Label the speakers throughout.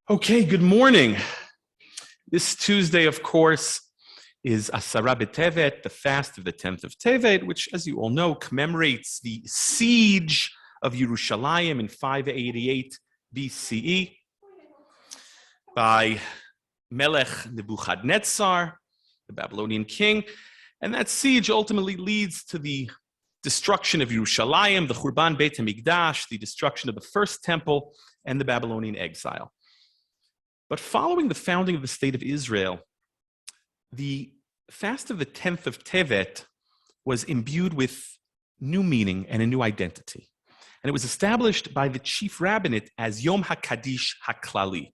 Speaker 1: Okay, good morning. This Tuesday, of course, is Asara B'Tevet, the fast of the 10th of Tevet, which, as you all know, commemorates the siege of Yerushalayim in 588 BCE by Melech Nebuchadnezzar, the Babylonian king. And that siege ultimately leads to the destruction of Yerushalayim, the Churban Beit HaMikdash, the destruction of the first temple, and the Babylonian exile. But following the founding of the state of Israel, the fast of the 10th of Tevet was imbued with new meaning and a new identity. And it was established by the chief rabbinate as Yom Hakaddish Haklali,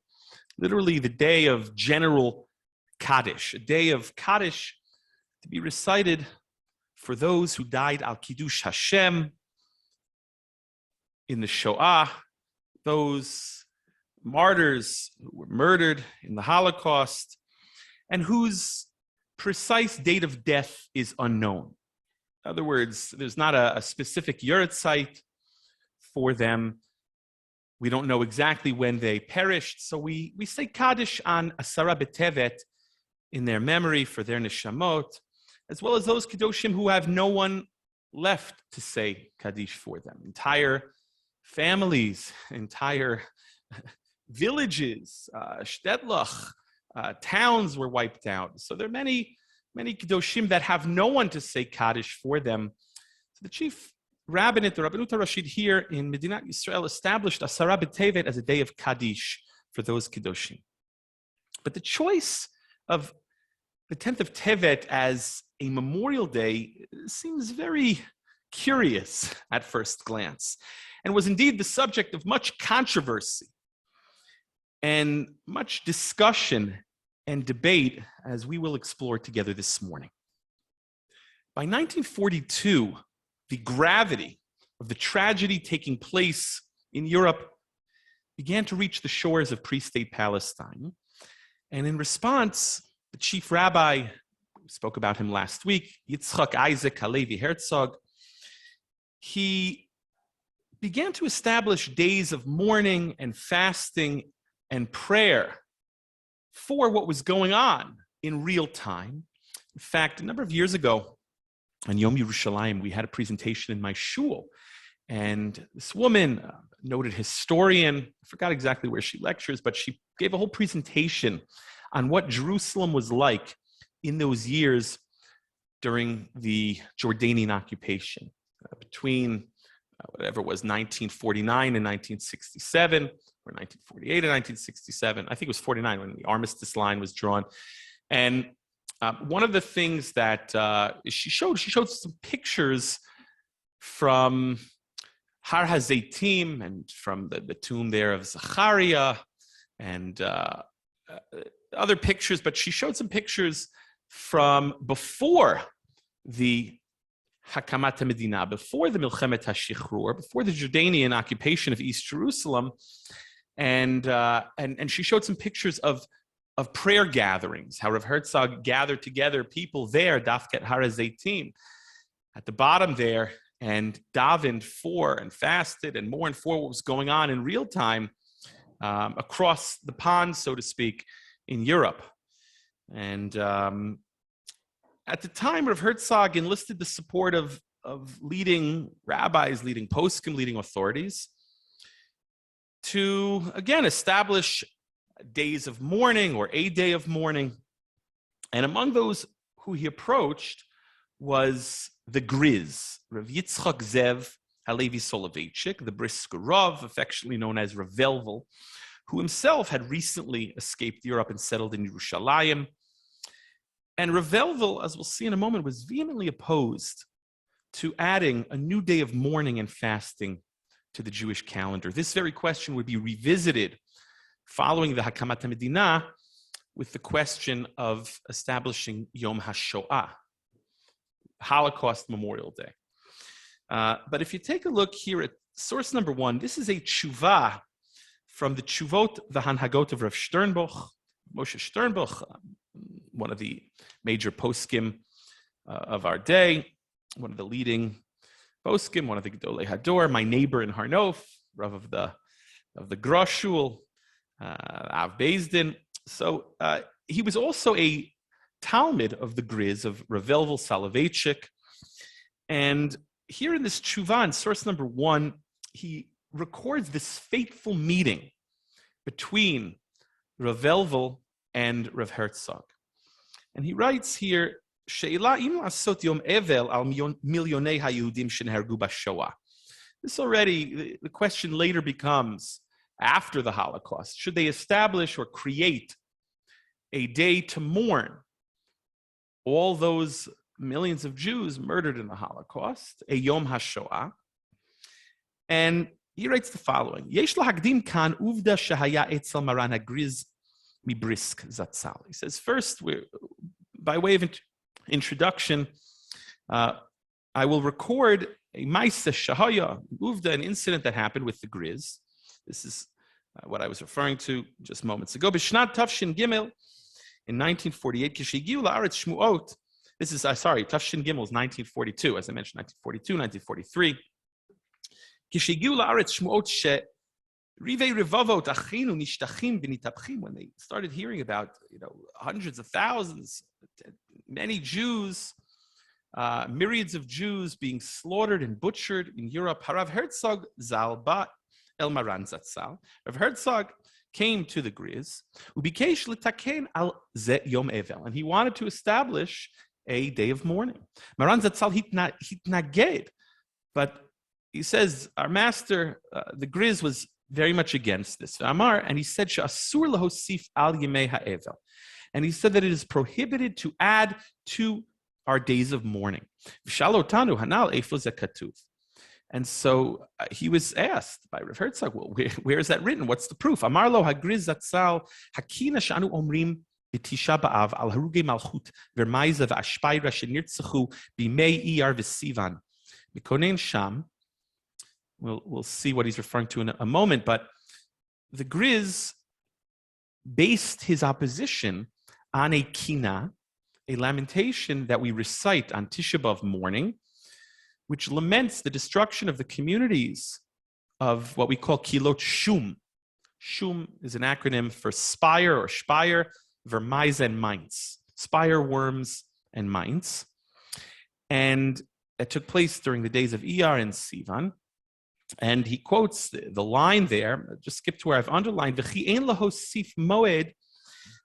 Speaker 1: literally the day of general Kaddish, a day of Kaddish to be recited for those who died al Kiddush Hashem in the Shoah, those martyrs who were murdered in the Holocaust, and whose precise date of death is unknown. In other words, there's not a specific yahrzeit for them. We don't know exactly when they perished, so we say Kaddish on Asara B'Tevet in their memory for their neshamot, as well as those Kedoshim who have no one left to say Kaddish for them. Entire families, entire villages, shtetlach, towns were wiped out. So there are many Kedoshim that have no one to say Kaddish for them. So the chief rabbinate, the Rabbanut HaRashid here in Medinat Yisrael, established Asara B'Tevet as a day of Kaddish for those Kedoshim. But the choice of the 10th of Tevet as a memorial day seems very curious at first glance, and was indeed the subject of much controversy and much discussion and debate, as we will explore together this morning. By 1942, the gravity of the tragedy taking place in Europe began to reach the shores of pre-state Palestine. And in response, the chief rabbi, we spoke about him last week, Yitzchak Isaac Halevi Herzog, he began to establish days of mourning and fasting and prayer for what was going on in real time. In fact, a number of years ago, on Yom Yerushalayim, we had a presentation in my shul, and this woman, a noted historian, I forgot exactly where she lectures, but she gave a whole presentation on what Jerusalem was like in those years during the Jordanian occupation, between whatever it was, 1949 and 1967, or 1948 and 1967. I think it was 49 when the armistice line was drawn. And one of the things that she showed some pictures from Har HaZeitim and from the tomb there of Zachariah and other pictures, but she showed some pictures from before the Hakamat HaMedina, before the Milchemet HaShichrur, before the Jordanian occupation of East Jerusalem, and she showed some pictures of prayer gatherings, how Rav Herzog gathered together people there, Dafket Har HaZeitim, at the bottom there, and davened for and fasted and mourned for what was going on in real time across the pond, so to speak, in Europe. And at the time, Rav Herzog enlisted the support of leading rabbis, leading poskim, leading authorities to, again, establish days of mourning or a day of mourning. And among those who he approached was the Griz, Rav Yitzchak Zev Halevi Soloveitchik, the Brisker Rav, affectionately known as Rav Velvel, who himself had recently escaped Europe and settled in Yerushalayim. And Rav Velvel, as we'll see in a moment, was vehemently opposed to adding a new day of mourning and fasting to the Jewish calendar. This very question would be revisited following the Hakamat HaMedina with the question of establishing Yom HaShoah, Holocaust Memorial Day. But if you take a look here at source number 1, this is a tshuva from the Tshuvot V'Hanhagot of Rav Sternbuch, Moshe Sternbuch, one of the major poskim of our day, one of the leading poskim, one of the Gedolei Hador, my neighbor in Har Nof, Rav of the Grosh Shul, Av Beis Din. So he was also a Talmud of the Griz of Ravelvel Soloveitchik. And here in this tshuva, in source number 1, he records this fateful meeting between Ravelvel and Rav Herzog. And he writes here, She'ila im asot yom evel al milyonei hayudim shenehergu b'shoah. This already, the question later becomes, after the Holocaust, should they establish or create a day to mourn all those millions of Jews murdered in the Holocaust, a Yom HaShoah? And he writes the following, Yesh lahakdim kan uvda shehaya etzel maran hagriz mibrisk zatzal. He says, first, by way of introduction, I will record a Maisa Shahaya, Uvda, an incident that happened with the Griz. This is what I was referring to just moments ago. Bishnat Tafshin Gimel, in 1948, Kishigiu la'aretz shmuot. This is, Tafshin Gimel is 1942, as I mentioned, 1942, 1943. Kishigiu la'aretz shmuot she rivei revavot achinu nishtachim v'nitapchim. When they started hearing about, hundreds of thousands, many Jews, myriads of Jews being slaughtered and butchered in Europe, Harav Herzog Zal ba El Maran Zatzal. Rav Herzog came to the Griz, ubikesh litaken al ze yom evel, and he wanted to establish a day of mourning. Maran Zatzal hitnaged, but he says our master, the Griz, was very much against this. Amar, and he said she'asur lahosif al yemei ha'evel, and he said that it is prohibited to add to our days of mourning. And so he was asked by Rav Herzog, well, where is that written? What's the proof? Amar lo hagriz zatzal hakina shanu omrim b'tisha b'av al haruge malchut vermaiza v'ashpayra shenirtzachu b'mei iyar v'sivan mikonen sham. We'll see what he's referring to in a moment, but the Griz based his opposition on a kina, a lamentation that we recite on Tisha B'Av morning, which laments the destruction of the communities of what we call Kilot Shum. Shum is an acronym for Spire or Speyer, Vermeise and Mainz. Spire, worms, and Mainz. And it took place during the days of Iyar and Sivan. And he quotes the line there, just skip to where I've underlined, V'chi ein lahosif moed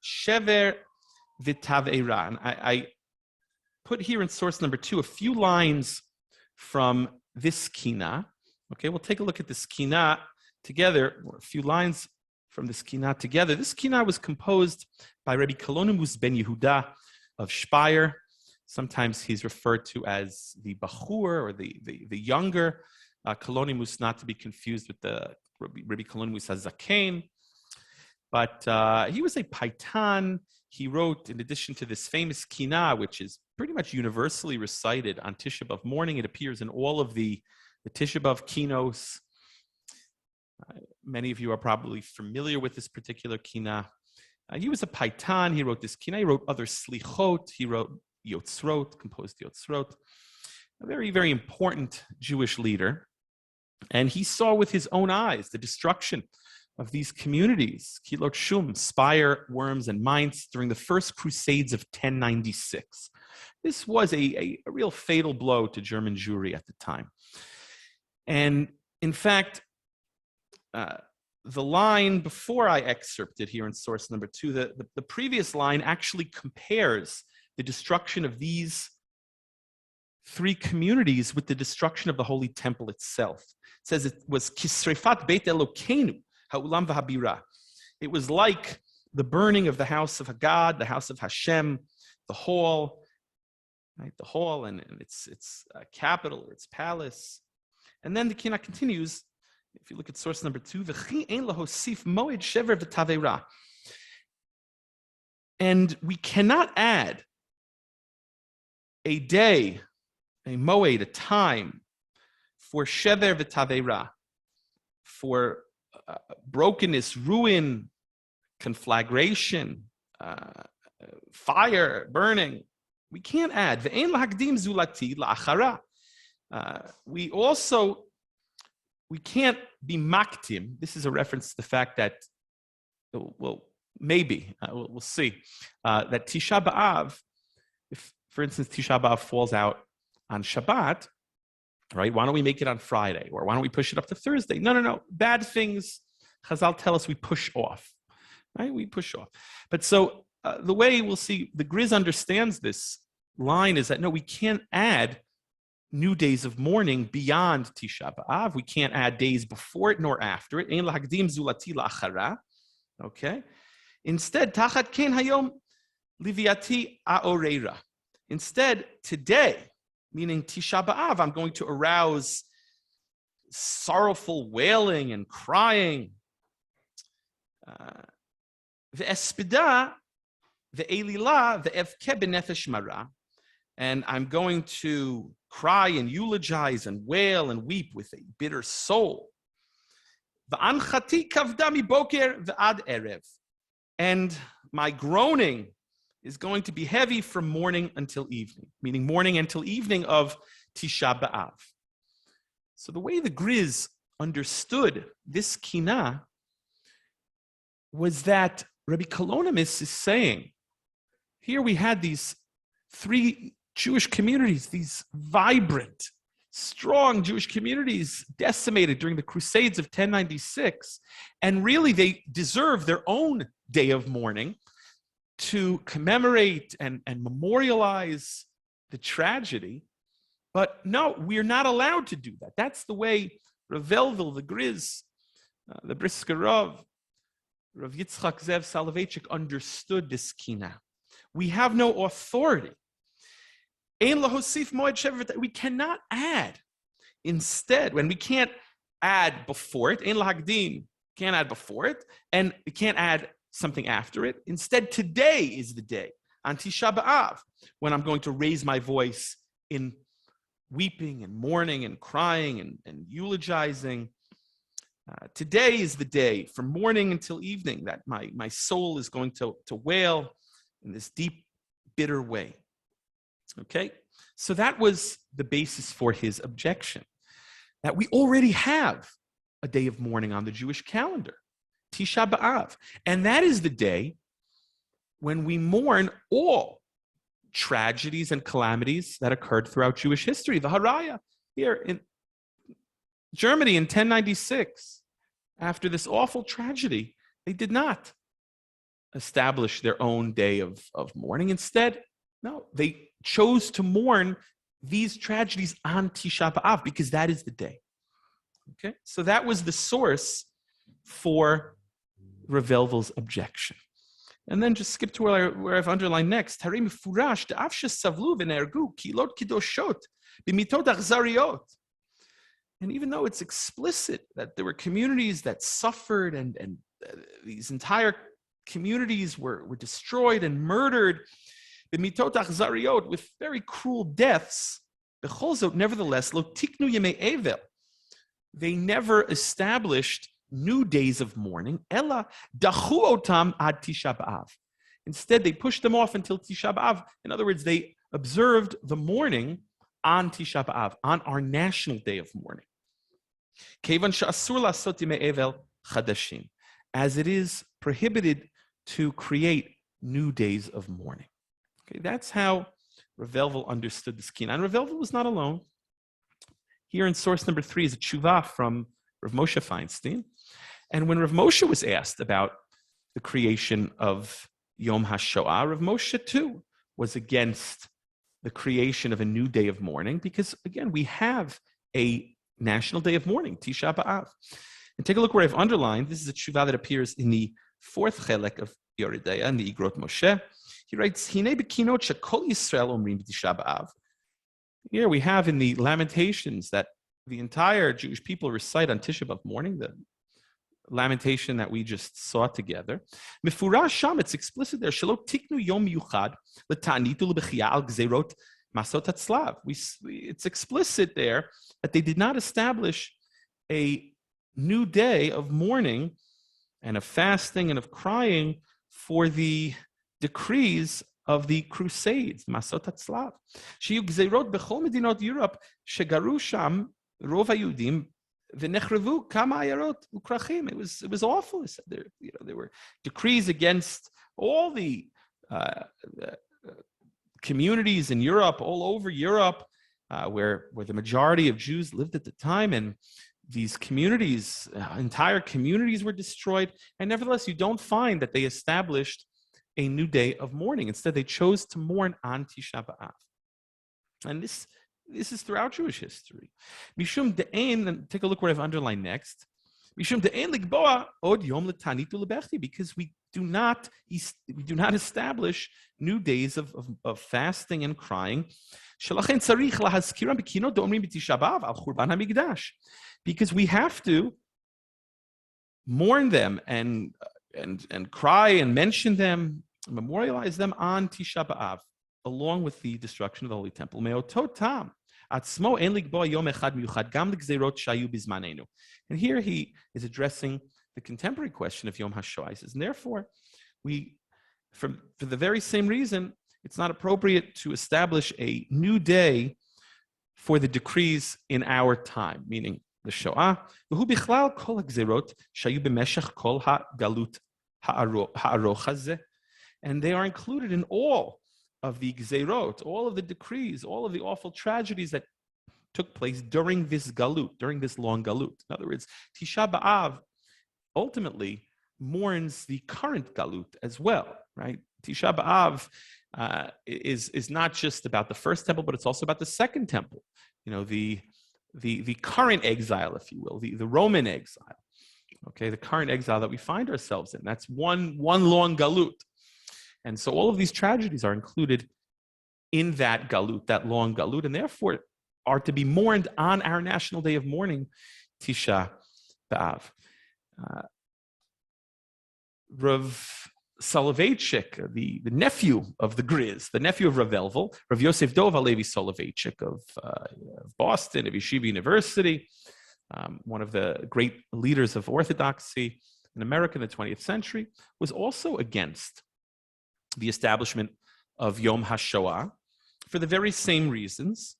Speaker 1: shever v'taveira. And I put here in source number 2 a few lines from this kina. Okay, we'll take a look at this kina together, or a few lines from this kina together. This kina was composed by Rabbi Kalonimus ben Yehuda of Speyer. Sometimes he's referred to as the Bachur, or the younger. Kalonimus, not to be confused with the Rabbi Kalonimus HaZaken. But he was a Paitan. He wrote, in addition to this famous Kina, which is pretty much universally recited on Tisha B'Av morning. It appears in all of the Tisha B'Av kinos. Many of you are probably familiar with this particular Kina. He was a Paitan. He wrote this Kina. He wrote other Slichot. He wrote Yotzrot, composed Yotzrot. A very, very important Jewish leader. And he saw with his own eyes the destruction of these communities, Kilot Shum, Spire, Worms, and Mainz, during the first Crusades of 1096. This was a real fatal blow to German Jewry at the time. And in fact, the line before I excerpted here in source number 2, the previous line actually compares the destruction of these 3 communities with the destruction of the Holy Temple itself. It says it was Kisrefat Beit Elokeinu, Ha'ulam v'Habira. It was like the burning of the house of God, the house of Hashem, the hall, right? The hall and its capital or its palace. And then the Kina continues. If you look at source number 2, V'chi ein lahosif moed shever v'taveira. And we cannot add a day, a moed, a time, for shever v'taveira, for brokenness, ruin, conflagration, fire, burning. We can't add. Ve'en lahakdim zulati la'achara. We can't be maktim. This is a reference to the fact that well, maybe, we'll see, that Tisha B'Av, if, for instance, Tisha B'Av falls out on Shabbat, right? Why don't we make it on Friday? Or why don't we push it up to Thursday? No. Bad things, Chazal tell us we push off, right? We push off. But so the way we'll see, the Griz understands this line is that, no, we can't add new days of mourning beyond Tisha B'Av. We can't add days before it nor after it. Ein lahakdim zulati la'achara. Okay? Instead, tachat ken hayom liviati aoreira. Instead, today, meaning Tisha B'Av, I'm going to arouse sorrowful wailing and crying. Ve'espida ve'elila ve'evke b'nefesh mara. And I'm going to cry and eulogize and wail and weep with a bitter soul. V'anchati kavda miboker ve'ad erev. And my groaning is going to be heavy from morning until evening, meaning morning until evening of Tisha B'Av. So the way the Griz understood this kinah was that Rabbi Kalonymus is saying, here we had these three Jewish communities, these vibrant, strong Jewish communities decimated during the Crusades of 1096, and really they deserve their own day of mourning to commemorate and memorialize the tragedy. But no, we're not allowed to do that. That's the way Rav Elvel, the Griz, the Brisker Rav Yitzchak Zev Soloveitchik understood this kinah. We have no authority. We cannot add. Instead, when we can't add before it, can't add before it, and we can't add something after it. Instead, today is the day, on Tisha B'Av, when I'm going to raise my voice in weeping and mourning and crying and eulogizing. Today is the day from morning until evening that my soul is going to wail in this deep, bitter way. Okay? So that was the basis for his objection, that we already have a day of mourning on the Jewish calendar, Tisha B'Av. And that is the day when we mourn all tragedies and calamities that occurred throughout Jewish history. The Haraya here in Germany in 1096, after this awful tragedy, they did not establish their own day of mourning. Instead, no, they chose to mourn these tragedies on Tisha B'Av because that is the day. Okay, so that was the source for Rav Elvel's objection. And then just skip to where I've underlined next. And even though it's explicit that there were communities that suffered and these entire communities were destroyed and murdered with very cruel deaths, nevertheless, they never established new days of mourning. Instead, they pushed them off until Tisha B'Av. In other words, they observed the mourning on Tisha B'Av, on our national day of mourning. As it is prohibited to create new days of mourning. Okay, that's how Rav Elvel understood this kinah. And Rav Elvel was not alone. Here in source number 3 is a tshuva from Rav Moshe Feinstein. And when Rav Moshe was asked about the creation of Yom HaShoah, Rav Moshe too was against the creation of a new day of mourning because, again, we have a national day of mourning, Tisha B'Av. And take a look where I've underlined. This is a tshuva that appears in the 4th chelek of Yoredeya in the Igrot Moshe. He writes, Hinei b'kinot shekol Yisrael omrim b'Tisha B'Av. Here we have in the Lamentations that the entire Jewish people recite on Tisha B'Av morning, the lamentation that we just saw together. Mefurash sham, it's explicit there. Shelo tiknu yom yuchad l'ta'anitu l'bechia al gzerot masot hatzlav. It's explicit there that they did not establish a new day of mourning and of fasting and of crying for the decrees of the Crusades, Masot HaTzlav. Sheyu gzeirot bechol medinot Europe shegaru sham rov hayudim V'nechrevu kama ayarot ukrachim. It was awful. It said there were decrees against all the communities in Europe, all over Europe, where the majority of Jews lived at the time, and these communities, entire communities were destroyed. And nevertheless, you don't find that they established a new day of mourning. Instead, they chose to mourn on Tisha B'Av. And this is throughout Jewish history. Mishum de'ein, and take a look what I've underlined next. Mishum de'ein ligboa od yom l'tanitu lebechti, because we do not establish new days of fasting and crying. Shalachen tzarich lahazkiram b'kinot do'omrim b'tisha b'av al churban hamikdash, because we have to mourn them and cry and mention them, memorialize them on Tisha B'Av, along with the destruction of the Holy Temple. And here he is addressing the contemporary question of Yom HaShoah. He says, and therefore, for the very same reason, it's not appropriate to establish a new day for the decrees in our time, meaning the Shoah. And they are included in all of the gzerot, all of the decrees, all of the awful tragedies that took place during this galut, during this long galut. In other words, Tisha B'Av ultimately mourns the current galut as well, right? Tisha B'Av is not just about the first temple, but it's also about the second temple. The current exile, if you will, the Roman exile. Okay, the current exile that we find ourselves in. That's one long galut. And so all of these tragedies are included in that galut, that long galut, and therefore are to be mourned on our national day of mourning, Tisha B'Av. Rav Soloveitchik, the nephew of the Grizz, the nephew of Rav Elvel, Rav Yosef Dov Halevi Soloveitchik of Boston, of Yeshiva University, one of the great leaders of Orthodoxy in America in the 20th century, was also against the establishment of Yom HaShoah for the very same reasons.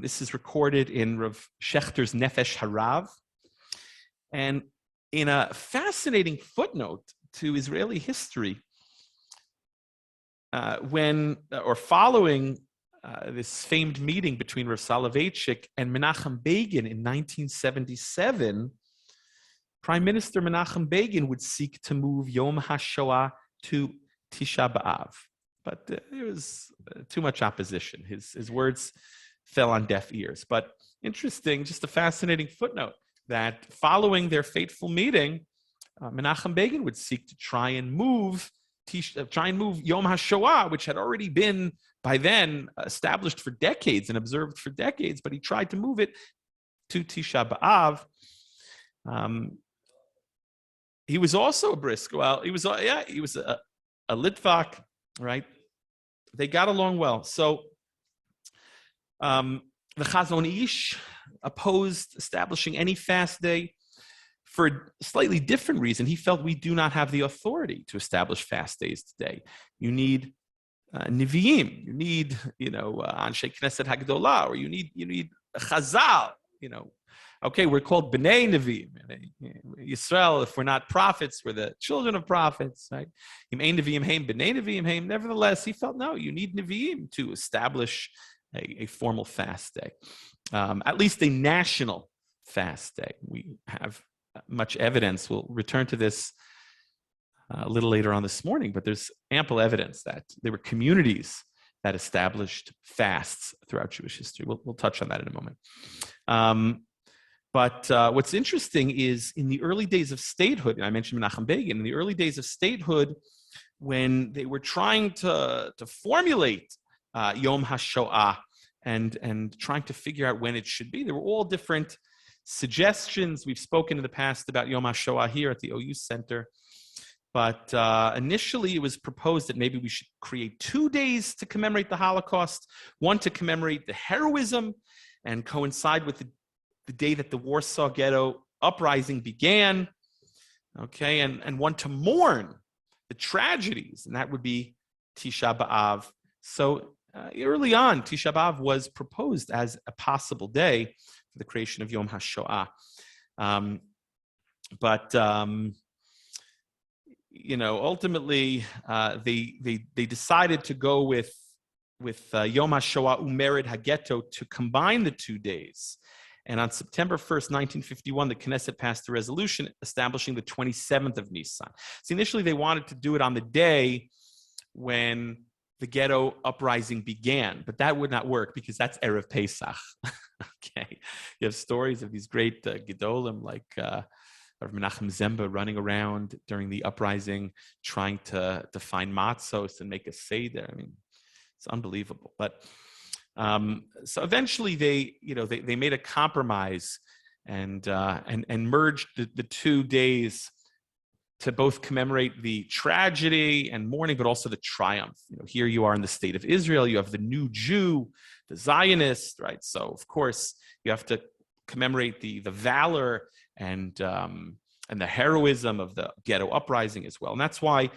Speaker 1: This is recorded in Rav Shechter's Nefesh Harav. And in a fascinating footnote to Israeli history, following this famed meeting between Rav Soloveitchik and Menachem Begin in 1977, Prime Minister Menachem Begin would seek to move Yom HaShoah to Tisha B'Av, but there was too much opposition. His words fell on deaf ears. But interesting, just a fascinating footnote, that following their fateful meeting, Menachem Begin would seek to try and move Yom HaShoah, which had already been by then established for decades and observed for decades, but he tried to move it to Tisha B'Av. He was also a brisk. Well, he was a Litvak, right? They got along well. So the Chazon Ish opposed establishing any fast day for a slightly different reason. He felt we do not have the authority to establish fast days today. You need Nevi'im, you need, Anshe Knesset Hagdolah, or you need Chazal, Okay, we're called B'nai Nevi'im. Yisrael, if we're not prophets, we're the children of prophets, right? Im ein Nevi'im heim, B'nai Nevi'im heim. Nevertheless, he felt, no, you need Nevi'im to establish a formal fast day, at least a national fast day. We have much evidence. We'll return to this a little later on this morning, but there's ample evidence that there were communities that established fasts throughout Jewish history. We'll touch on that in a moment. But what's interesting is in the early days of statehood, and I mentioned Menachem Begin, in the early days of statehood, when they were trying to formulate Yom HaShoah and trying to figure out when it should be, there were all different suggestions. We've spoken in the past about Yom HaShoah here at the OU Center. But initially, it was proposed that maybe we should create 2 days to commemorate the Holocaust, one to commemorate the heroism and coincide with the day that the Warsaw Ghetto uprising began, okay, and one to mourn the tragedies, and that would be Tisha B'Av. So early on, Tisha B'Av was proposed as a possible day for the creation of Yom HaShoah. But ultimately, they decided to go with Yom HaShoah Umered Hageto to combine the 2 days. And on September 1st, 1951, the Knesset passed a resolution establishing the 27th of Nisan. So initially, they wanted to do it on the day when the ghetto uprising began, but that would not work because that's Erev Pesach. Okay, you have stories of these great Gedolim like Menachem Zemba running around during the uprising, trying to find matzos and make a seder. I mean, it's unbelievable. But so eventually, they made a compromise and merged the 2 days to both commemorate the tragedy and mourning, but also the triumph. Here you are in the state of Israel. You have the new Jew, the Zionist, right? So of course you have to commemorate the valor and the heroism of the ghetto uprising as well. And that's why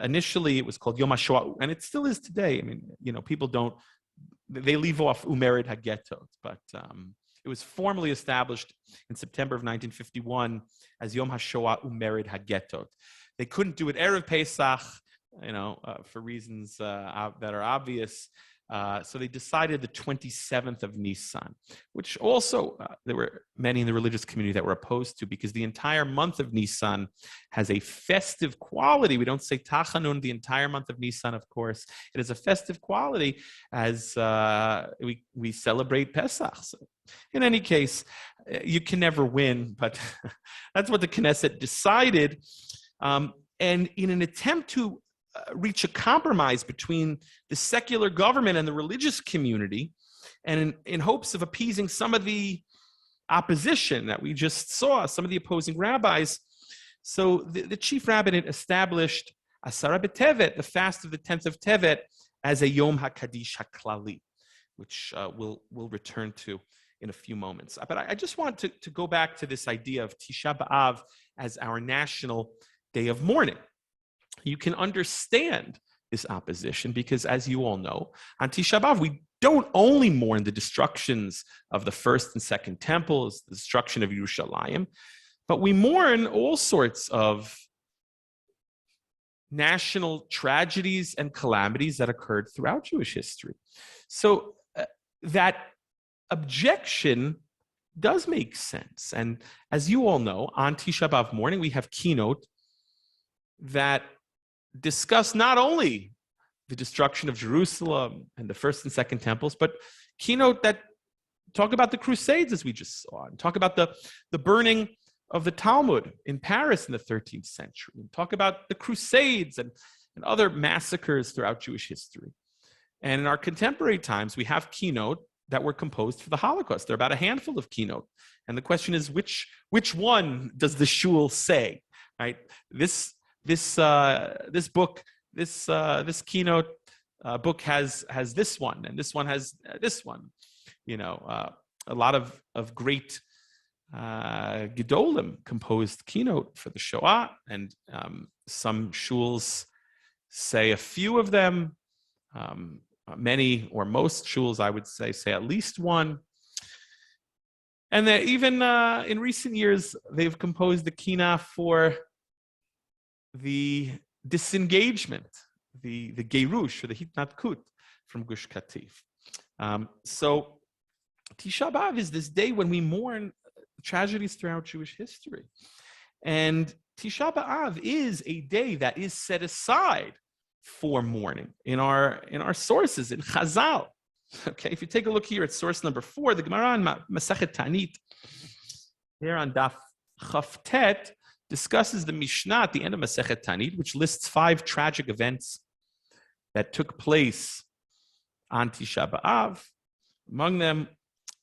Speaker 1: initially it was called Yom HaShoah, and it still is today. I mean, people they leave off Umered HaGetot, but it was formally established in September of 1951 as Yom HaShoah Umered HaGetot. They couldn't do it Erev Pesach, for reasons that are obvious. So they decided the 27th of Nisan, which also there were many in the religious community that were opposed to, because the entire month of Nisan has a festive quality. We don't say Tachanun the entire month of Nisan, of course. It has a festive quality as we celebrate Pesach. So in any case, you can never win, but that's what the Knesset decided. And in an attempt to reach a compromise between the secular government and the religious community, and in hopes of appeasing some of the opposition that we just saw, some of the opposing rabbis. So the chief rabbinate established Asara B'Tevet, the fast of the 10th of Tevet, as a Yom Hakaddish Haklali, which we'll return to in a few moments. But I just want to go back to this idea of Tisha B'Av as our national day of mourning. You can understand this opposition because, as you all know, on Tisha B'Av, we don't only mourn the destructions of the first and second temples, the destruction of Yerushalayim, but we mourn all sorts of national tragedies and calamities that occurred throughout Jewish history. So that objection does make sense. And as you all know, on Tisha B'Av morning, we have keynote that discuss not only the destruction of Jerusalem and the first and second temples, but keynote that talk about the Crusades, as we just saw, and talk about the burning of the Talmud in Paris in the 13th century, and talk about the Crusades and other massacres throughout Jewish history. And in our contemporary times, we have keynote that were composed for the Holocaust. There are about a handful of keynote. And the question is, which one does the shul say, right? This keynote book has this one, and this one has this one. A lot of great Gedolim composed keynote for the Shoah, and some shuls say a few of them. Many or most shuls, I would say at least one. And that even in recent years, they've composed the kina for the disengagement, the Gerush, or the Hitnatkut from Gush Katif. So Tisha B'Av is this day when we mourn tragedies throughout Jewish history. And Tisha B'Av is a day that is set aside for mourning in our sources, in Chazal. Okay, if you take a look here at source number 4, the Gemara in Masechet Tanit, here on Daf Chavtet, discusses the Mishnah at the end of Masechet Tanit, which lists 5 tragic events that took place on Tisha B'Av. Among them,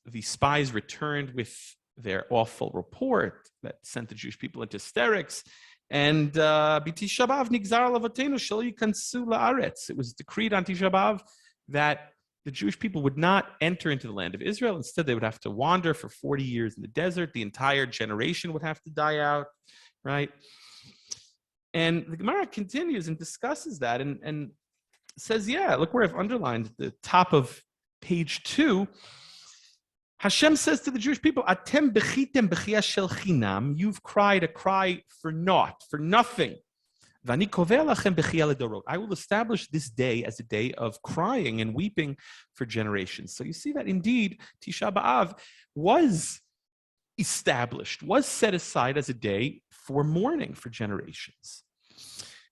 Speaker 1: the spies returned with their awful report that sent the Jewish people into hysterics. And B'Tisha B'Av nigzar lavotenu shelo yikansu la'aretz. It was decreed on Tisha B'Av that the Jewish people would not enter into the land of Israel. Instead, they would have to wander for 40 years in the desert. The entire generation would have to die out, right? And the Gemara continues and discusses that and says, yeah, look where I've underlined the top of page 2. Hashem says to the Jewish people, Atem bechitem bechia shel chinam, you've cried a cry for naught, for nothing. V'ani koveh lachem bechia ledorot. I will establish this day as a day of crying and weeping for generations. So you see that indeed Tisha B'Av was established, was set aside as a day for mourning for generations.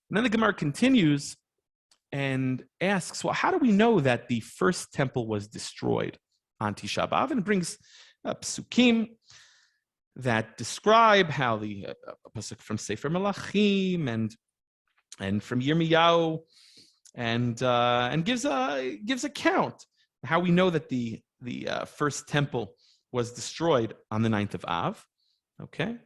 Speaker 1: And then the Gemara continues and asks, well, how do we know that the first temple was destroyed on Tisha B'Av? And it brings psukim that describe how the pasuk from Sefer Melachim and from Yirmiyahu and gives account how we know that the first temple was destroyed on the 9th of Av. Okay.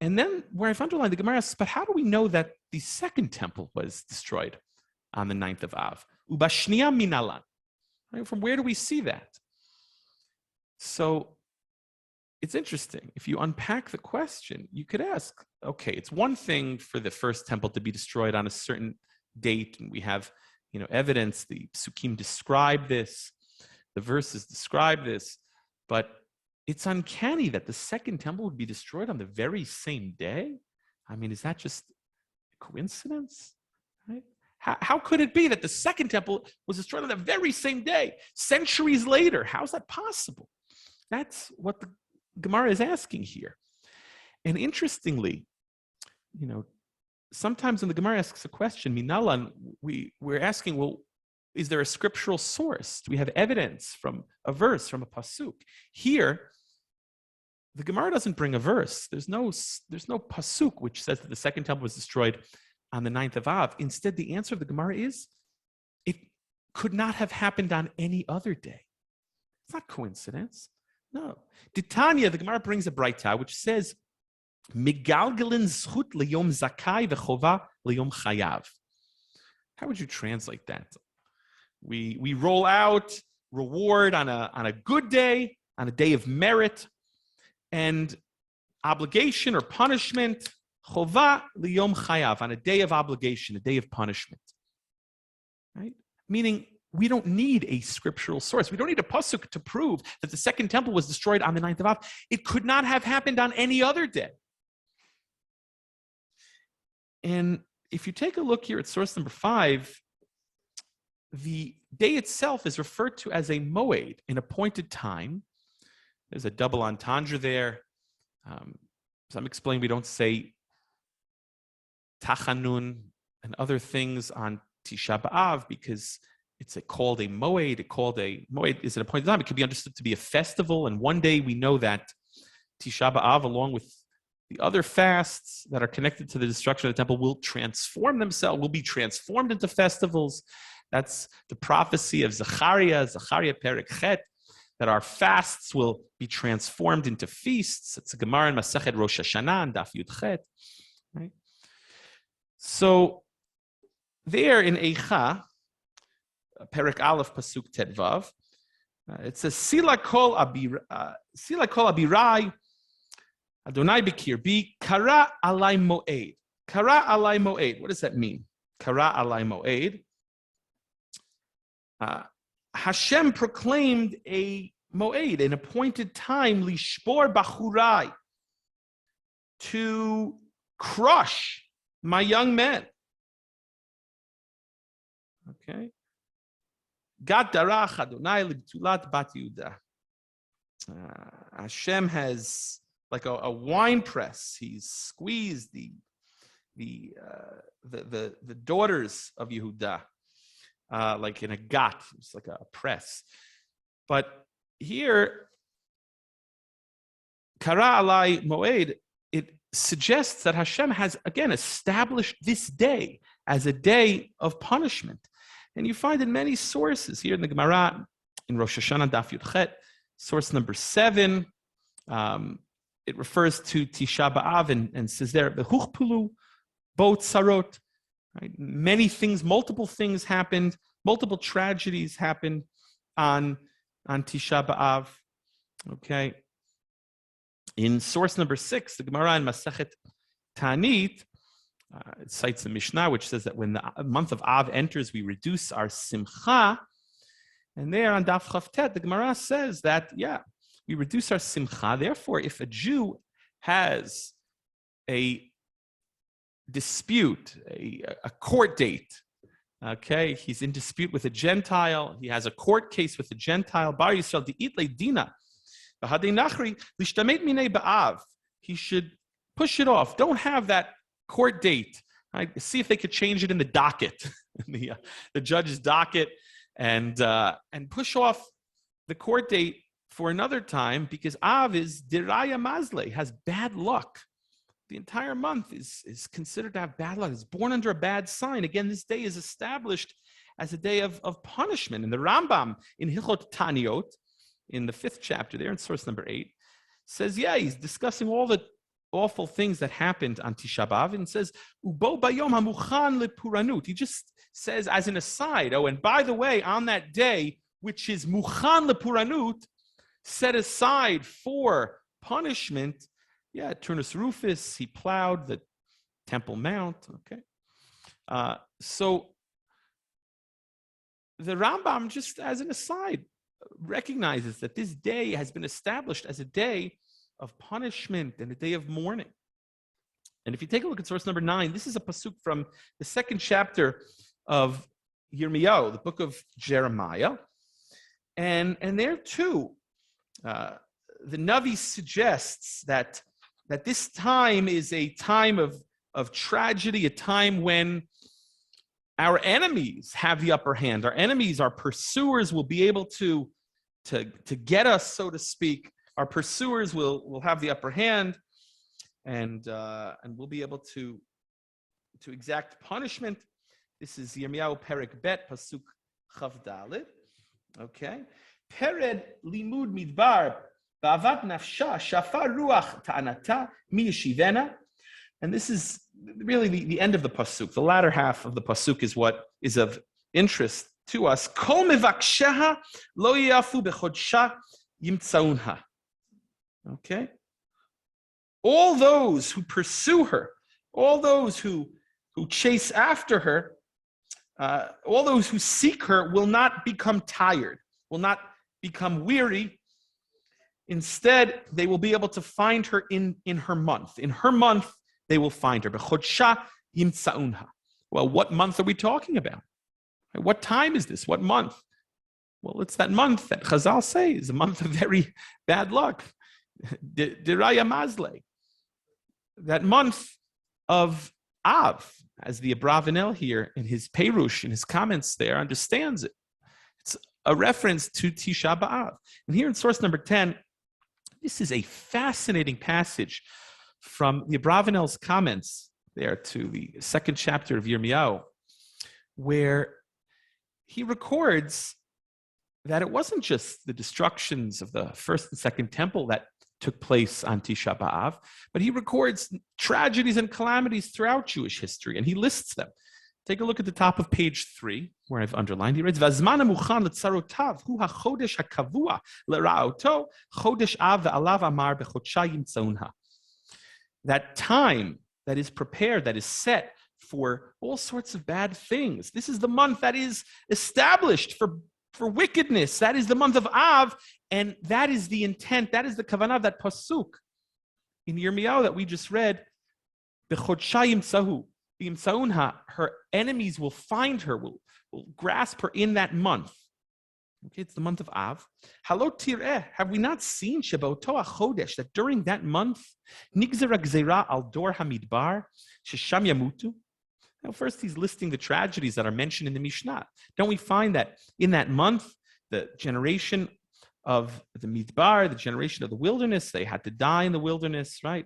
Speaker 1: And then where I've underlined, the Gemara asks, but how do we know that the second temple was destroyed on the 9th of Av? Ubashniya minalan. Right? From where do we see that? So it's interesting. If you unpack the question, you could ask, okay, it's one thing for the first temple to be destroyed on a certain date, and we have, evidence, the psukim describe this, the verses describe this, but it's uncanny that the second temple would be destroyed on the very same day. I mean, is that just a coincidence? Right? How could it be that the second temple was destroyed on the very same day, centuries later? How is that possible? That's what the Gemara is asking here. And interestingly, sometimes when the Gemara asks a question, minalan, we're asking, well, is there a scriptural source? Do we have evidence from a verse, from a pasuk? Here, the Gemara doesn't bring a verse. There's no pasuk which says that the second temple was destroyed on the 9th of Av. Instead, the answer of the Gemara is, it could not have happened on any other day. It's not coincidence. No. Titania, the Gemara brings a braita which says, Migalgalin zchut liyom zakai v'chova liyom chayav. How would you translate that? We roll out reward on a good day, on a day of merit, and obligation or punishment, chova liyom chayav, on a day of obligation, a day of punishment. Right? Meaning, we don't need a scriptural source. We don't need a pasuk to prove that the second temple was destroyed on the 9th of Av. It could not have happened on any other day. And if you take a look here at source number 5, the day itself is referred to as a moed, an appointed time. There's a double entendre there. Some explain we don't say tachanun and other things on Tisha B'Av because it's called a moed. Moed is an appointed time. It could be understood to be a festival. And one day we know that Tisha B'Av, along with the other fasts that are connected to the destruction of the temple, will be transformed into festivals. That's the prophecy of Zechariah Perek Chet, that our fasts will be transformed into feasts. It's a Gemara in Masechet Rosh Hashanah and Daf Yud Chet. Right? So there in Eicha, Perek Aleph Pasuk Tet Vav, it says Sila Kol Abirai Adonai B'Kirbi Kara Alai Moed. Kara Alai Moed. What does that mean? Kara Alai Moed. Hashem proclaimed a moed, an appointed time, lishbor bachurai, to crush my young men. Okay. Gad darach Adonai libtulat bat Yehuda. Hashem has like a wine press. He's squeezed the daughters of Yehuda. Like in a gat, it's like a press. But here, Kara Alai Moed, it suggests that Hashem has, again, established this day as a day of punishment. And you find in many sources here in the Gemara, in Rosh Hashanah Daf Yud Chet, source number 7, it refers to Tisha B'Av and says there, Behuchpulu bo tsarot. Right? Many things, multiple things happened, multiple tragedies happened on Tisha B'Av. Okay. In source number 6, the Gemara in Masechet Ta'anit, it cites the Mishnah, which says that when the month of Av enters, we reduce our simcha. And there on Daf Chavtet, the Gemara says that, we reduce our simcha. Therefore, if a Jew has a dispute, a court date, okay, he's in dispute with a Gentile, he has a court case with a Gentile, Bar Yisrael di'itle dina, he should push it off. Don't have that court date. Right? See if they could change it in the docket, the judge's docket, and push off the court date for another time, because Av is diraya mazle, has bad luck. The entire month is considered to have bad luck. It's born under a bad sign. Again, this day is established as a day of punishment. And the Rambam in Hilchot Taniot, in the 5th chapter there in source number 8, says, he's discussing all the awful things that happened on Tisha B'Av, and says, Ubo bayom hamuchan lepuranut. He just says as an aside, and by the way, on that day, which is muchan lepuranut, set aside for punishment, Turnus Rufus, he plowed the Temple Mount, okay? So the Rambam, just as an aside, recognizes that this day has been established as a day of punishment and a day of mourning. And if you take a look at source number 9, this is a pasuk from the 2nd chapter of Yirmiyahu, the book of Jeremiah. And there too, the Navi suggests that this time is a time of tragedy, a time when our enemies have the upper hand. Our enemies, our pursuers, will be able to get us, so to speak. Our pursuers will have the upper hand, and we'll be able to exact punishment. This is Yirmiyahu Perek Bet Pasuk Chav Dalet. Okay, Pered Limud Midbar Ba'avat Nafsha Shafar Ruach Ta'anata Mi Yeshivena. And this is really the end of the pasuk. The latter half of the pasuk is what is of interest to us. Kol mevaksheha lo yafu bechodsha yimtzaunha. Okay? All those who pursue her, all those who chase after her, all those who seek her will not become tired, will not become weary. Instead, they will be able to find her in her month. In her month, they will find her. Bechodsha yimtzaunha. Well, what month are we talking about? What time is this? What month? Well, it's that month that Chazal say is a month of very bad luck. Diraya Mazle. That month of Av, as the Abravanel here in his Perush, in his comments there, understands it. It's a reference to Tisha B'Av. And here in source number 10, this is a fascinating passage from the Abravanel's comments there to the 2nd chapter of Yirmiyahu, where he records that it wasn't just the destructions of the 1st and 2nd temple that took place on Tisha B'Av, but he records tragedies and calamities throughout Jewish history, and he lists them. Take a look at the top of page 3, where I've underlined. He writes, "V'azman hamuchan letzarotav hu hachodesh hakavua lera'oto chodesh av ve'alav amar bechodsha yimtzaunha." That time that is prepared, that is set for all sorts of bad things. This is the month that is established for wickedness. That is the month of Av, and that is the intent, that is the kavanah of that pasuk in Yirmiyahu that we just read. Bechodsha yimtzaunha, her enemies will find her, will grasp her in that month. Okay, it's the month of Av. Halot tireh, have we not seen Sheboto HaChodesh, that during that month, Nigzera Gzeira al Dor Hamidbar, Shesham Yamutu? Now, first he's listing the tragedies that are mentioned in the Mishnah. Don't we find that in that month, the generation of the Midbar, the generation of the wilderness, they had to die in the wilderness, right?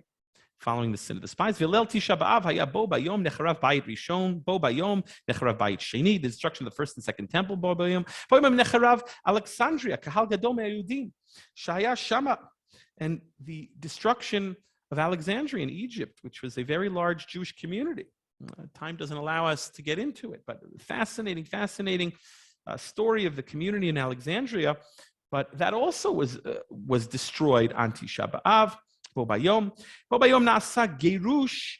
Speaker 1: Following the sin of the spies. Vilel Tisha B'Av haya bo bayom necharav bayit rishon, bo bayom necharav bayit sheni, the destruction of the 1st and 2nd temple, bo bayom necharav Alexandria, kahal gadol me'ayudim, shaya shama, and the destruction of Alexandria in Egypt, which was a very large Jewish community. Time doesn't allow us to get into it, but fascinating story of the community in Alexandria. But that also was destroyed on Tisha B'Av. Bo bayom nasa gerush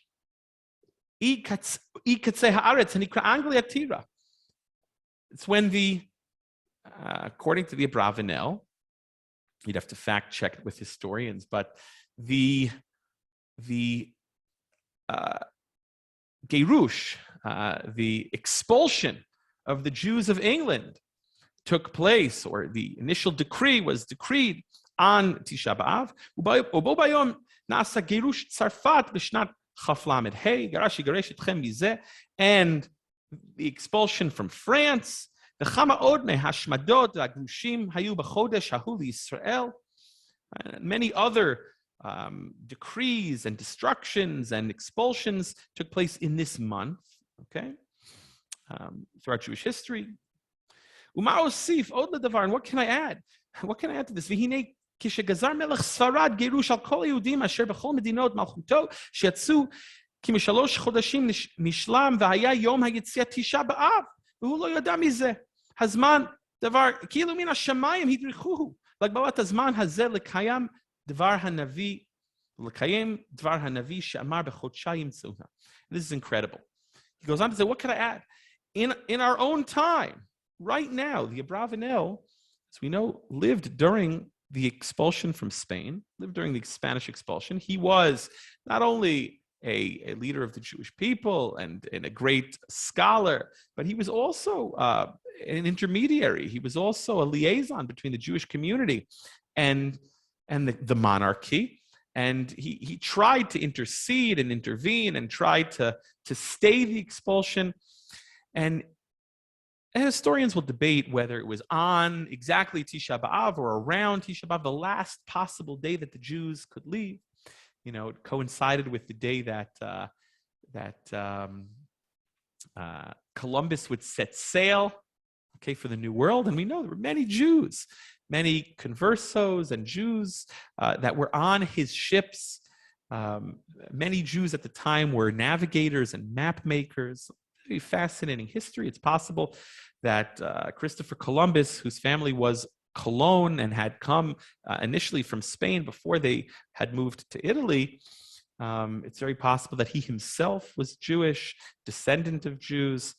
Speaker 1: ikatze haaretz and ikra Anglia tira. It's when the according to the Abravanel, you'd have to fact check it with historians, but the Gerush, the expulsion of the Jews of England, took place, or the initial decree was decreed on Tisha B'Av. ובו ביום נעשה גירוש צרפת בשנת כ"ל ה', גרש יגרש אתכם מזה, and the expulsion from France, וכמה עוד מהשמדות והגרושים היו בחודש ההוא לישראל, many other decrees and destructions and expulsions took place in this month, okay, throughout Jewish history. ומה אוסיף עוד לדבר, and what can I add? What can I add to this? והנה כשגזר מלך ספרד גירוש על כל היהודים אשר בכל מדינות מלכותו שיצאו כי משלוש חודשים נשלם והיה יום היציאה תשעה באב והוא לא ידע מזה. הזמן דבר כאילו מן השמיים הדריכוהו להגבלת הזמן הזה לקיים דבר הנביא שאמר בחודשיים ימצאוה. This is incredible. He goes on to say, what can I add? In our own time, right now, the Abravanel, as we know, lived during the expulsion from Spain, lived during the Spanish expulsion. He was not only a leader of the Jewish people and a great scholar, but he was also an intermediary. He was also a liaison between the Jewish community and the monarchy. And he tried to intercede and intervene and tried to stay the expulsion. And historians will debate whether it was on exactly Tisha B'Av or around Tisha B'Av, the last possible day that the Jews could leave. You know, it coincided with the day that Columbus would set sail, okay, for the New World. And we know there were many Jews, many conversos and Jews that were on his ships. Many Jews at the time were navigators and map makers. Very fascinating history. It's possible that Christopher Columbus, whose family was Cologne and had come initially from Spain before they had moved to Italy, it's very possible that he himself was Jewish, descendant of Jews.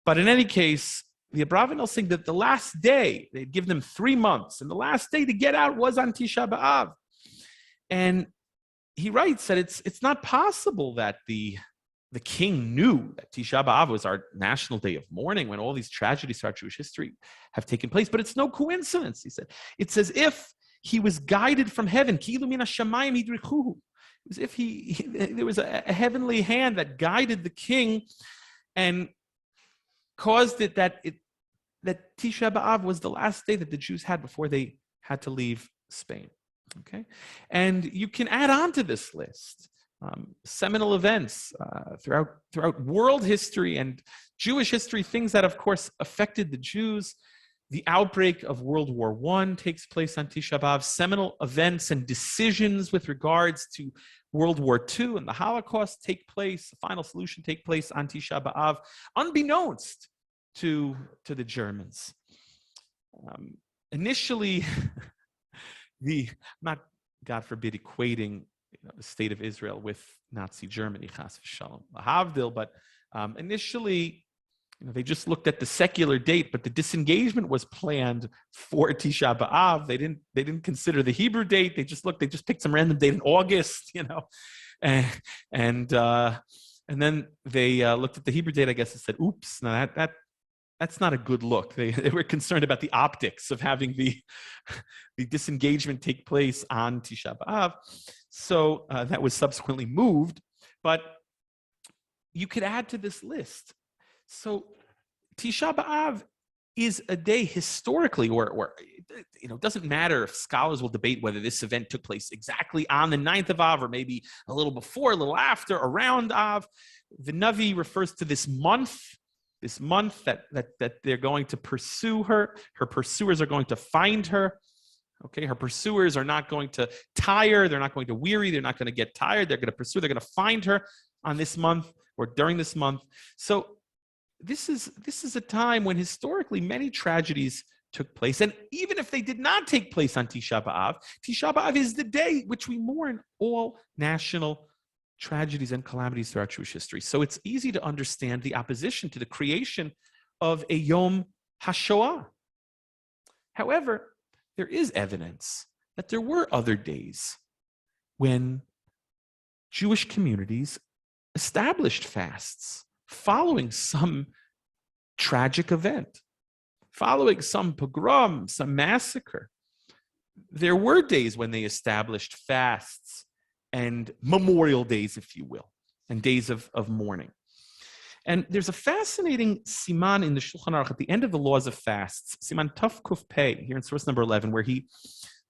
Speaker 1: But in any case, the Abravanel saying that the last day, they'd give them 3 months, and the last day to get out was on Tisha B'Av. And he writes that it's not possible that the king knew that Tisha B'Av was our national day of mourning when all these tragedies throughout Jewish history have taken place. But it's no coincidence, he said. It's as if he was guided from heaven. Ki'ilu min hashamayim hidrikuhu. As if there was a heavenly hand that guided the king and caused it that Tisha B'Av was the last day that the Jews had before they had to leave Spain. Okay, and you can add on to this list seminal events throughout world history and Jewish history, things that, of course, affected the Jews. The outbreak of World War I takes place on Tisha B'Av. Seminal events and decisions with regards to World War II and the Holocaust take place. The final solution take place on Tisha B'Av, unbeknownst to the Germans. Initially, not, God forbid, equating the state of Israel with Nazi Germany, chas v'shalom, lahavdil, but initially, they just looked at the secular date, but the disengagement was planned for Tisha B'Av. They didn't consider the Hebrew date. They just picked some random date in August, and then they looked at the Hebrew date, I guess, and said, "Oops, now that's not a good look." They were concerned about the optics of having the disengagement take place on Tisha B'Av. So that was subsequently moved. But you could add to this list. So Tisha B'Av is a day historically, or it doesn't matter if scholars will debate whether this event took place exactly on the 9th of Av or maybe a little before, a little after, around Av. The Navi refers to this month that they're going to pursue her. Her pursuers are going to find her. Okay, her pursuers are not going to tire. They're not going to weary. They're not going to get tired. They're going to pursue. They're going to find her on this month or during this month. So this is a time when historically many tragedies took place. And even if they did not take place on Tisha B'Av is the day which we mourn all national tragedies and calamities throughout Jewish history. So it's easy to understand the opposition to the creation of a Yom HaShoah, However, there is evidence that there were other days when Jewish communities established fasts following some tragic event, following some pogrom, some massacre. There were days when they established fasts and memorial days, if you will, and days of mourning. And there's a fascinating siman in the Shulchan Aruch at the end of the laws of fasts, siman Tuf Kuf Pei, here in source number 11, where the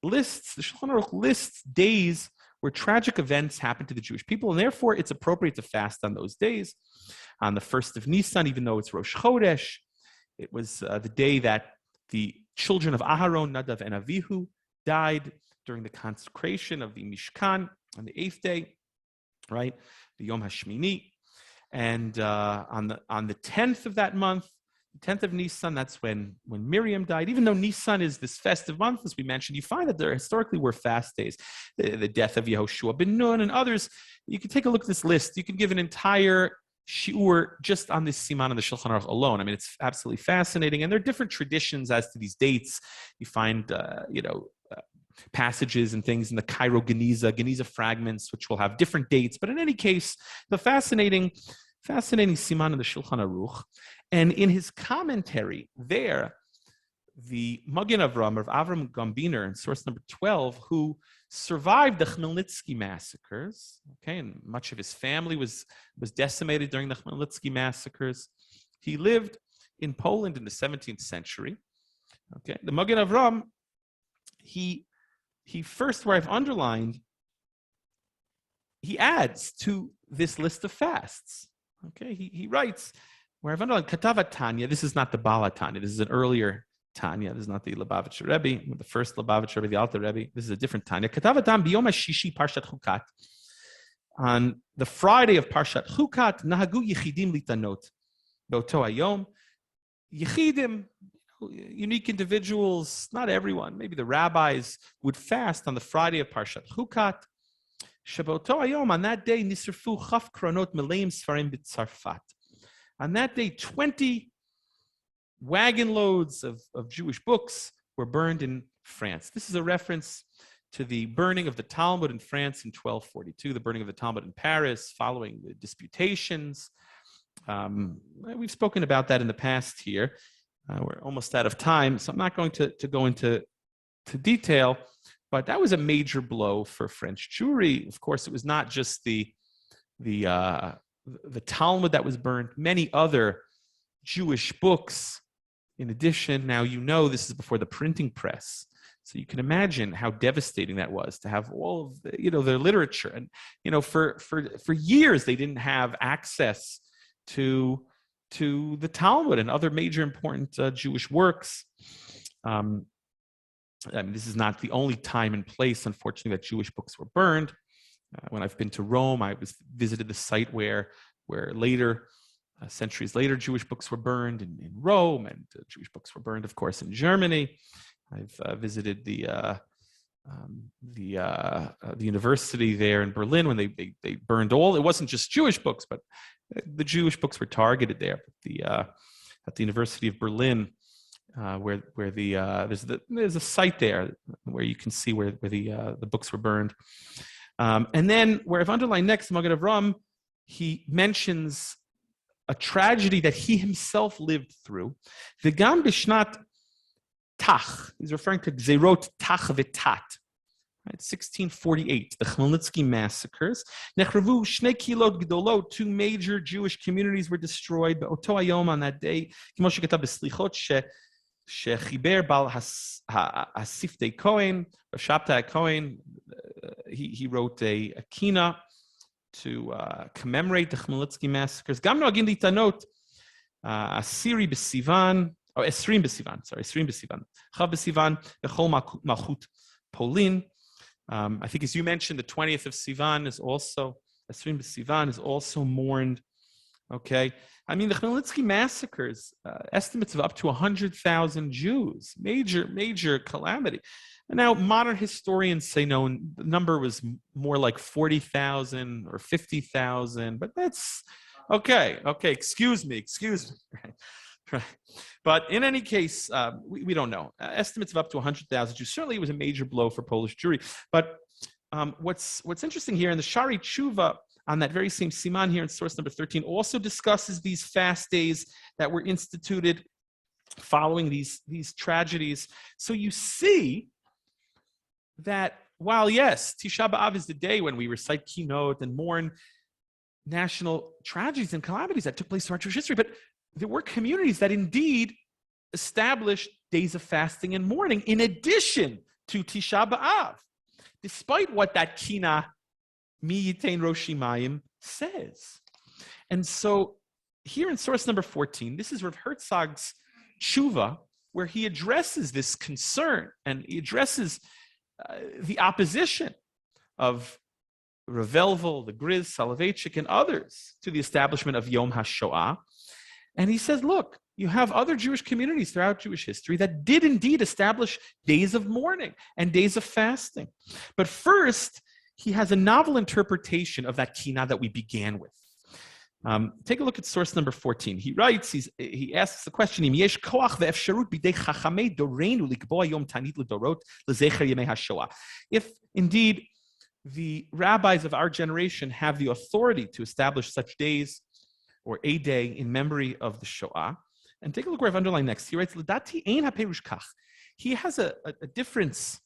Speaker 1: Shulchan Aruch lists days where tragic events happen to the Jewish people, and therefore it's appropriate to fast on those days. On the 1st of Nisan, even though it's Rosh Chodesh, it was the day that the children of Aharon, Nadav, and Avihu died during the consecration of the Mishkan on the 8th day, right? The Yom HaShmini. And on the 10th of that month, the 10th of Nisan, that's when Miriam died. Even though Nisan is this festive month, as we mentioned, you find that there historically were fast days. The death of Yehoshua ben Nun and others. You can take a look at this list. You can give an entire shiur just on this siman of the Shulchan Aruch alone. I mean, it's absolutely fascinating. And there are different traditions as to these dates. You find, passages and things in the Cairo Geniza fragments, which will have different dates. But in any case, the fascinating siman of the Shulchan Aruch. And in his commentary there, the Magen Avram of Avram Gambiner in source number 12, who survived the Khmelnytsky massacres, okay, and much of his family was decimated during the Khmelnytsky massacres. He lived in Poland in the 17th century. Okay, the Magen Avram, he first, where I've underlined, he adds to this list of fasts. Okay, he writes, where I've underlined Katavat Tanya. This is not the Bala Tanya. This is an earlier Tanya. This is not the Lubavitcher Rebbe, the first Lubavitcher Rebbe, the Alter Rebbe. This is a different Tanya. Katavat Tam biyom hashishi parshat Chukat. On the Friday of Parshat Chukat, nahagu yichidim litanot. Beoto hayom. Yichidim, unique individuals, not everyone, maybe the rabbis would fast on the Friday of Parshat Chukat. Shaboto hayom, on that day, nisrfu chaf kronot meleim sfarim b'tzarfat. On that day, 20 wagon loads of Jewish books were burned in France. This is a reference to the burning of the Talmud in France in 1242, the burning of the Talmud in Paris following the disputations. We've spoken about that in the past here. We're almost out of time, so I'm not going to go into detail, but that was a major blow for French Jewry. Of course, it was not just the Talmud that was burned, many other Jewish books. In addition, now this is before the printing press, so you can imagine how devastating that was to have all of their literature. And for years they didn't have access to the Talmud and other major important Jewish works. This is not the only time and place, unfortunately, that Jewish books were burned. When I've been to Rome, I visited the site where later, centuries later, Jewish books were burned in Rome, and Jewish books were burned, of course, in Germany. I've visited the university there in Berlin when they burned all. It wasn't just Jewish books, but the Jewish books were targeted there. At the University of Berlin, where there's a site there where you can see where the books were burned. And then where I've underlined next, Magen Avram, he mentions a tragedy that he himself lived through. The Gam Bishnat Tach, he's referring to Gzerot Tach V'Tat, right? 1648, the Khmelnytsky massacres. Nechravu Shnei Kilot Gdolot, 2 major Jewish communities were destroyed. Be'oto hayom, on that day, Kimo shekatav b'slichot shechiber bal hasiftei Kohen, or Shabtai Kohen, he wrote a kina to commemorate the Khmelnytsky massacres. Gam noagin litanot Asiri b'Sivan, or Esrim b'Sivan, Chav b'Sivan, Echol Malchut Polin. I think, as you mentioned, the 20th of Sivan is also, Esrim b'Sivan is also mourned. Okay, I mean, the Khmelnytsky massacres, estimates of up to 100,000 Jews, major calamity. And now modern historians say no, the number was more like 40,000 or 50,000, but that's okay. Excuse me. Right. But in any case, we don't know. Estimates of up to 100,000 Jews. Certainly, it was a major blow for Polish Jewry. But what's interesting here in the Shari Tshuva, on that very same siman here in source number 13, also discusses these fast days that were instituted following these tragedies. So you see that while, yes, Tisha B'Av is the day when we recite Kinot and mourn national tragedies and calamities that took place throughout Jewish history, but there were communities that indeed established days of fasting and mourning in addition to Tisha B'Av, despite what that Kina Mi Yitain Rosh Shimayim says. And so here in source number 14, this is Rav Herzog's tshuva, where he addresses this concern and he addresses the opposition of Rav Velvel, the Griz, Soloveitchik, and others to the establishment of Yom HaShoah. And he says, look, you have other Jewish communities throughout Jewish history that did indeed establish days of mourning and days of fasting. But first, he has a novel interpretation of that kina that we began with. Take a look at source number 14. He writes, he asks the question, if indeed the rabbis of our generation have the authority to establish such days or a day in memory of the Shoah. And take a look where I've underlined next. He writes, he has a difference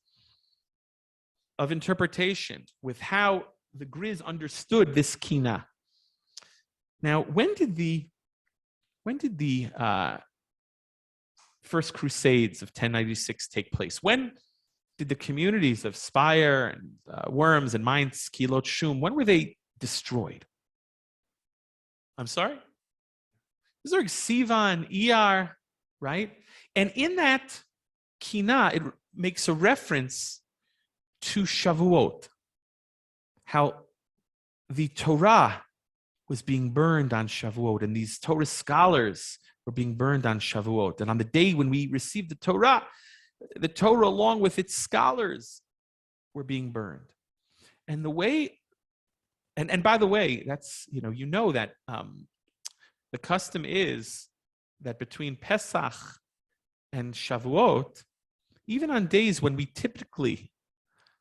Speaker 1: of interpretation with how the Griz understood this kina. Now, when did the First Crusades of 1096 take place? When did the communities of Speyer and Worms and Mainz, Kilot, Shum, when were they destroyed? I'm sorry? Zerg, Sivan, Iyar, right? And in that kina, it makes a reference to Shavuot, how the Torah was being burned on Shavuot, and these Torah scholars were being burned on Shavuot. And on the day when we received the Torah along with its scholars were being burned. And the way, and by the way, that's, you know that the custom is that between Pesach and Shavuot, even on days when we typically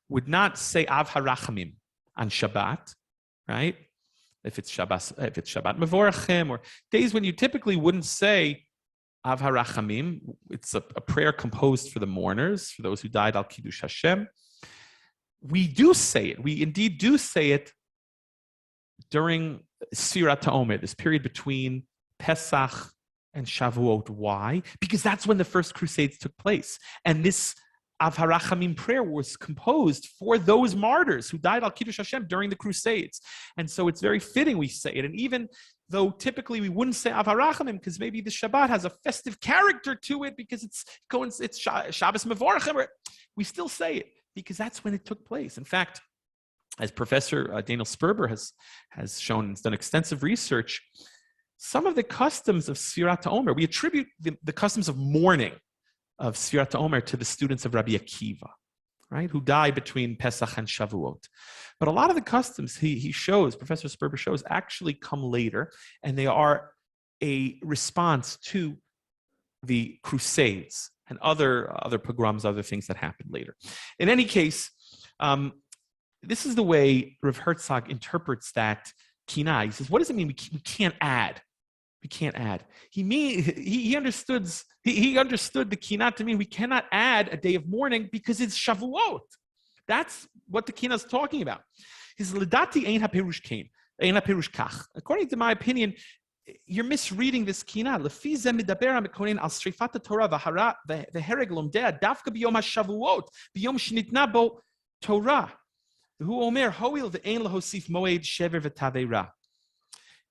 Speaker 1: would not say Av HaRachamim on Shabbat, right? If it's Shabbat Mevorachim, or days when you typically wouldn't say Av HaRachamim, it's a prayer composed for the mourners, for those who died al Kiddush Hashem. We do say it. We indeed do say it during Sfirat HaOmer, this period between Pesach and Shavuot. Why? Because that's when the First Crusades took place. And this Av HaRachamim prayer was composed for those martyrs who died al Kiddush Hashem during the Crusades. And so it's very fitting we say it. And even though typically we wouldn't say Av HaRachamim because maybe the Shabbat has a festive character to it because it's Shabbos Mevorachim, we still say it because that's when it took place. In fact, as Professor Daniel Sperber has shown and done extensive research, some of the customs of Sfirat HaOmer, we attribute the customs of mourning of Sfirat HaOmer to the students of Rabbi Akiva, right, who died between Pesach and Shavuot. But a lot of the customs he shows, Professor Sperber shows, actually come later, and they are a response to the Crusades and other pogroms, other things that happened later. In any case, this is the way Rav Herzog interprets that kina. He says, what does it mean we can't add? We can't add. He understood the kina to mean we cannot add a day of mourning because it's Shavuot. That's what the kina is talking about. His ledati ein haperush kain, ein haperush kach. According to my opinion, you're misreading this kina. Lefi ze medaber hamekonen al shrifat Torah v'hereg lomdea dafka b'yom haShavuot b'yom shnitna bo Torah. Who omer hoil ve'ein lahosif moed shever v'taveira.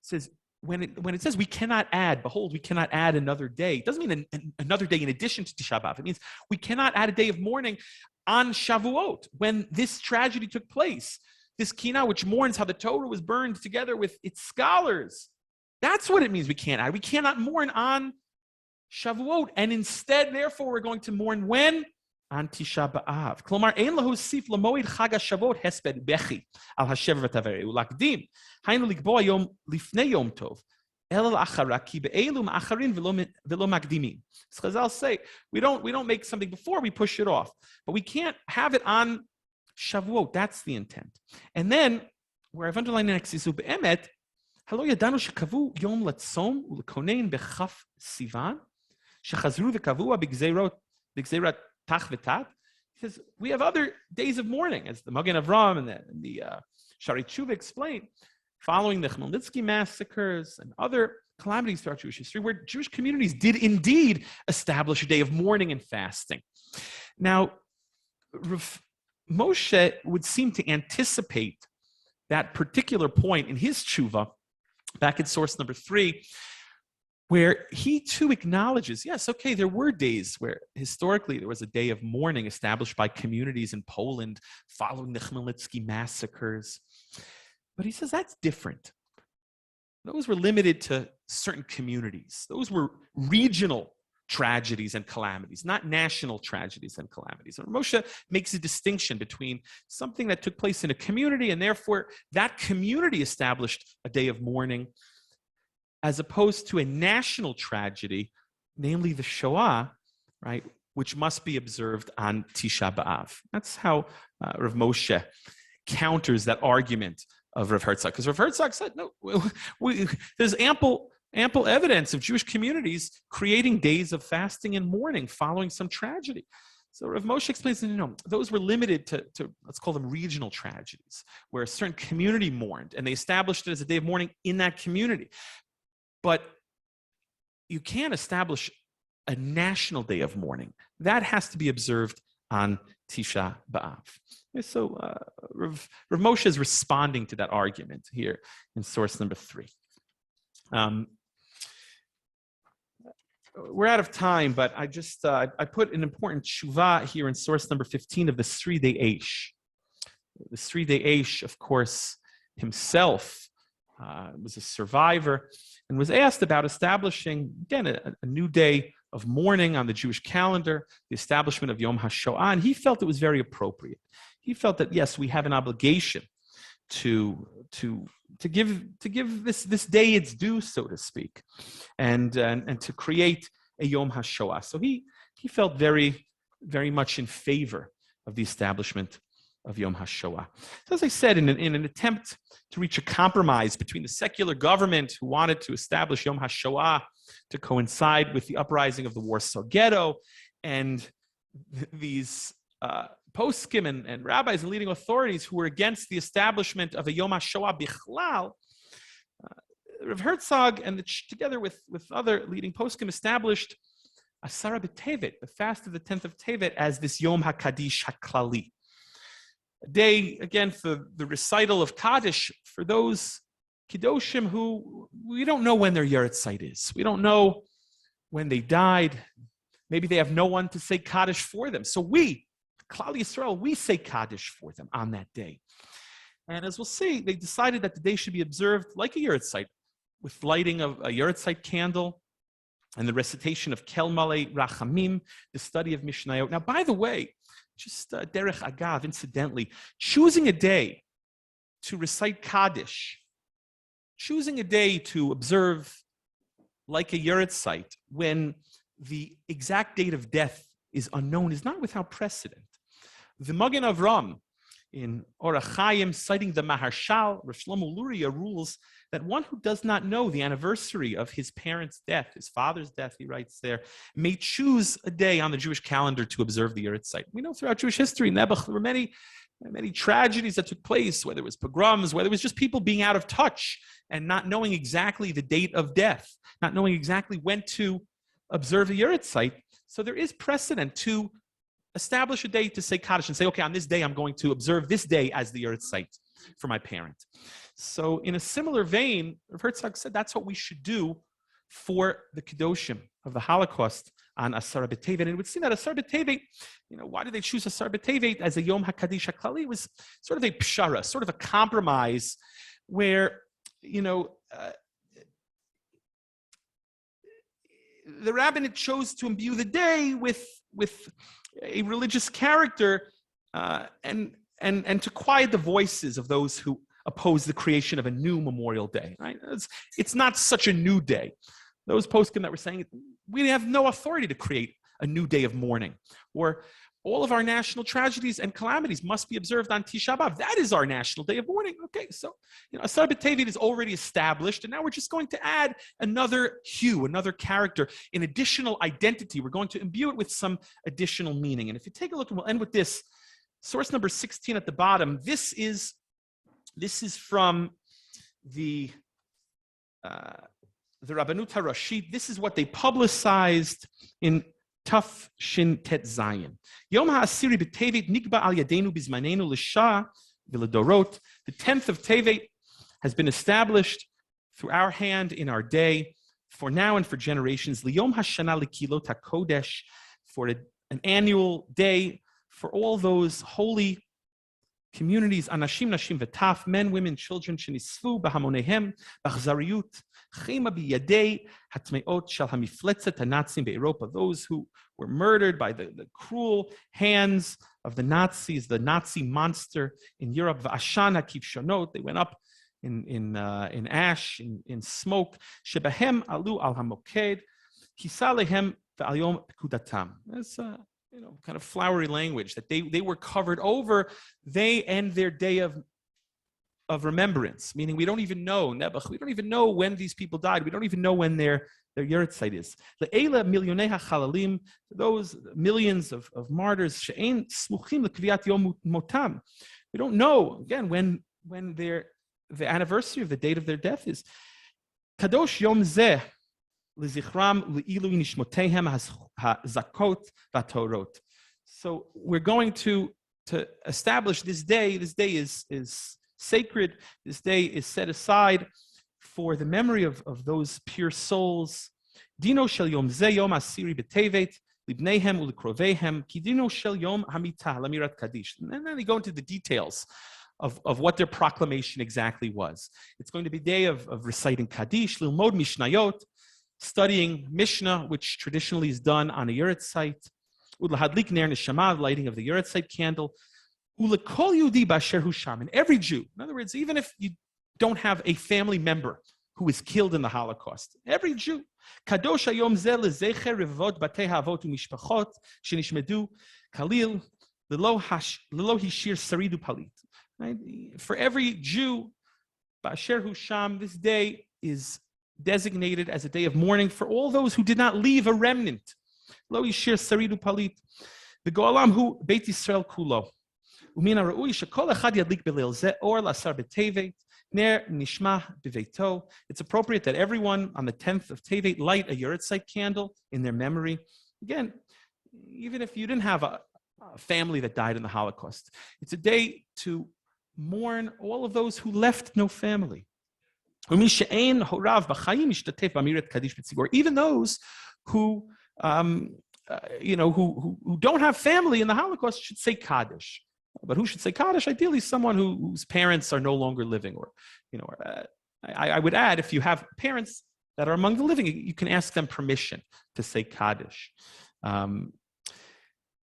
Speaker 1: Says when it says we cannot add, behold, we cannot add another day. It doesn't mean another day in addition to Tisha B'Av. It means we cannot add a day of mourning on Shavuot when this tragedy took place. This kina, which mourns how the Torah was burned together with its scholars. That's what it means we can't add. We cannot mourn on Shavuot, and instead, therefore, we're going to mourn when? On Tisha B'Av. Klomar ein lahosif lamoed chag haShavuot hesped bechi al hashever v'taveri ulakdim hainu likboa yom lifnei yom tov Chazal say we don't make something before we push it off, but we can't have it on Shavuot. That's the intent. And then where I've underlined the next is be'emet halo yadanu shekavu yom latzom ulekonein bechaf sivan shechazru v'kavua b'gzeirat tach v'tat. He says we have other days of mourning, as the Magen Avram and the Shari Tshuva explain, following the Chmielnitsky massacres and other calamities throughout Jewish history, where Jewish communities did indeed establish a day of mourning and fasting. Now, Moshe would seem to anticipate that particular point in his tshuva, back in source number 3, where he too acknowledges, yes, okay, there were days where historically there was a day of mourning established by communities in Poland following the Chmielnitsky massacres. But he says that's different. Those were limited to certain communities. Those were regional tragedies and calamities, not national tragedies and calamities. And Moshe makes a distinction between something that took place in a community, and therefore that community established a day of mourning, as opposed to a national tragedy, namely the Shoah, right, which must be observed on Tisha B'Av. That's how Rav Moshe counters that argument of Rav Herzog, because Rav Herzog said, no, there's ample evidence of Jewish communities creating days of fasting and mourning following some tragedy. So Rav Moshe explains, no, those were limited to let's call them regional tragedies, where a certain community mourned, and they established it as a day of mourning in that community. But you can't establish a national day of mourning. That has to be observed on Tisha B'Av. So Rav Moshe is responding to that argument here in source number 3. We're out of time, but I just I put an important tshuva here in source number 15 of the Sridei Eish. The Sridei Eish, of course, himself was a survivor and was asked about establishing, again, a new day of mourning on the Jewish calendar, the establishment of Yom HaShoah, and he felt it was very appropriate. He felt that, yes, we have an obligation to give this day its due, so to speak, and to create a Yom HaShoah. So he felt very, very much in favor of the establishment of Yom HaShoah. So as I said, in an attempt to reach a compromise between the secular government, who wanted to establish Yom HaShoah to coincide with the uprising of the Warsaw Ghetto, and these poskim and rabbis and leading authorities who were against the establishment of a Yom HaShoah bichlal, Rav Herzog and together with other leading poskim established Asara B'Tevet, the fast of the 10th of Tevet, as this Yom Hakaddish Haklali. A day, again, for the recital of Kaddish for those Kiddoshim who we don't know when their Yahrzeit is. We don't know when they died. Maybe they have no one to say Kaddish for them. So we, Klal Yisrael, we say Kaddish for them on that day. And as we'll see, they decided that the day should be observed like a Yahrzeit, with lighting of a Yahrzeit candle and the recitation of Kel Malei Rachamim, the study of Mishnayot. Now, by the way, just derech agav, incidentally, choosing a day to recite Kaddish, choosing a day to observe like a Yahrzeit when the exact date of death is unknown is not without precedent. The Magen Avram in Orach Chaim, citing the Maharshal, Rav Shlomo Luria, rules that one who does not know the anniversary of his parents' death, his father's death, he writes there, may choose a day on the Jewish calendar to observe the Yahrzeit. We know throughout Jewish history, Nebuch, there were many tragedies that took place, whether it was pogroms, whether it was just people being out of touch and not knowing exactly the date of death, not knowing exactly when to observe the Yahrzeit. So there is precedent to establish a day to say Kaddish and say, okay, on this day, I'm going to observe this day as the Yahrzeit for my parent. So in a similar vein, Rav Herzog said that's what we should do for the Kiddoshim of the Holocaust on Asara B'Tevet. And it would seem that Asara B'Tevet, why did they choose Asara B'Tevet as a Yom HaKaddish HaKlali? It was sort of a pshara, sort of a compromise where, the rabbinate chose to imbue the day with a religious character and to quiet the voices of those who oppose the creation of a new Memorial Day. Right? It's not such a new day. Those poskim that were saying we have no authority to create a new day of mourning, or all of our national tragedies and calamities must be observed on Tisha B'Av. That is our national day of mourning. Okay, so Asar B'Tevet is already established, and now we're just going to add another hue, another character, an additional identity. We're going to imbue it with some additional meaning. And if you take a look, and we'll end with this, source number 16 at the bottom. This is from the Rabbanut HaRashit. This is what they publicized in Taf Shin Tet Zayin. Yom HaAsiri B'Tevet Nikba Al Yadenu Bizmanenu L'Shah V'Ledorot. The 10th of Tevet has been established through our hand in our day, for now and for generations. L'Yom HaShana L'Kilot HaKodesh, for an annual day for all those holy communities, Anashim, Nashim, V'Taf, men, women, children, Shenisfu, B'Hamonehem, B'Achzariyut, Chema B'Yadei, Hatmeot, Shal HaMifletzet, HaNazim Be'Europa, those who were murdered by the cruel hands of the Nazis, the Nazi monster in Europe, V'Ashan HaKivshonot, they went up in ash, in smoke, Shebahem Alu Al HaMoked, Kisa Lehem V'Al Yom Pekudatam. That's kind of flowery language that they were covered over. They end their day of remembrance, meaning we don't even know Nebuch. We don't even know when these people died. We don't even know when their yurtzeit is. Le'ela milyonei hachalalim, those millions of martyrs. She'ein smuchim lekviat yom motam. We don't know again when the anniversary of the date of their death is. Kadosh yom zeh. So we're going to establish this day. This day is sacred. This day is set aside for the memory of those pure souls. Dino shel yom ze yom asiri b'tevet libneihem ulikrovehem ki dino shel yom hamita lamirat kaddish. And then they go into the details of what their proclamation exactly was. It's going to be a day of reciting Kaddish, lilmod mishnayot, studying Mishnah, which traditionally is done on a yurtzeit, ulahadlik ner neshama, lighting of the yurtzeit candle, ulekol yudi basher husham, and every Jew. In other words, even if you don't have a family member who was killed in the Holocaust, every Jew. Kadosh hayom zeh lezecher revot batei havot umishpachot shenishmedu kalil lelo hishir saridu palit. Right? For every Jew, basher husham, this day is designated as a day of mourning for all those who did not leave a remnant. Lo yishir saridu palit. The go'alam hu Beit Yisrael kulo. Umin ha'ra'ui shekol echad yadlik b'leil zeh or l'asar b'tevet ner nishma b'veito. It's appropriate that everyone on the 10th of Tevet light a yurtzeit candle in their memory. Again, even if you didn't have a family that died in the Holocaust, it's a day to mourn all of those who left no family. Or even those who who don't have family in the Holocaust should say Kaddish. But who should say Kaddish? Ideally, someone whose parents are no longer living. Or I would add, if you have parents that are among the living, you can ask them permission to say Kaddish.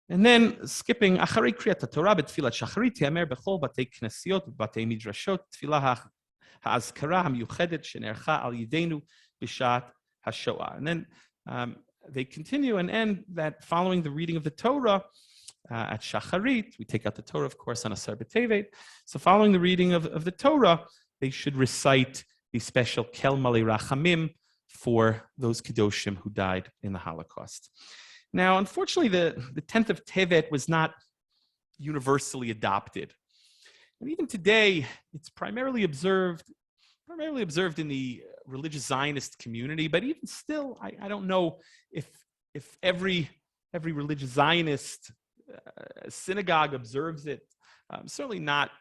Speaker 1: And then skipping Acharei Kriyat HaTorah b'Tfilat Shacharit Yamer b'chol batei knesiot b'batei midrashot Tfilah ha'azkara ha'miyuchedet shenercha al yidenu b'shat ha'shoah. And then they continue and end that following the reading of the Torah at Shacharit. We take out the Torah, of course, on Asar B'Tevet. So following the reading of the Torah, they should recite the special Kel Malei Rachamim for those Kedoshim who died in the Holocaust. Now, unfortunately, the 10th of Tevet was not universally adopted. And even today, it's primarily observed in the religious Zionist community, but even still, I don't know if every religious Zionist synagogue observes it. Certainly not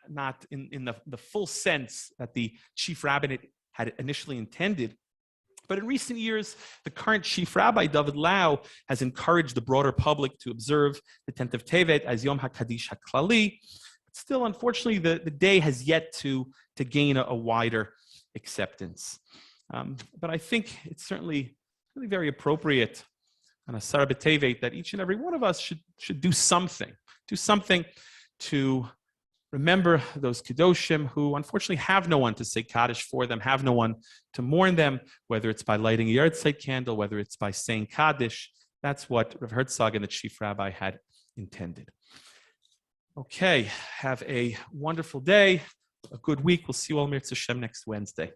Speaker 1: in the full sense that the chief rabbinate had initially intended. But in recent years, the current chief rabbi, David Lau, has encouraged the broader public to observe the 10th of Tevet as Yom Hakaddish Haklali. Still, unfortunately, the day has yet to gain a wider acceptance. But I think it's certainly really very appropriate on Asar B'Tevet that each and every one of us should do something to remember those Kedoshim who unfortunately have no one to say Kaddish for them, have no one to mourn them, whether it's by lighting a Yahrzeit candle, whether it's by saying Kaddish. That's what Rav Herzog and the chief rabbi had intended. Okay, have a wonderful day, a good week. We'll see you all Mirz Hashem next Wednesday.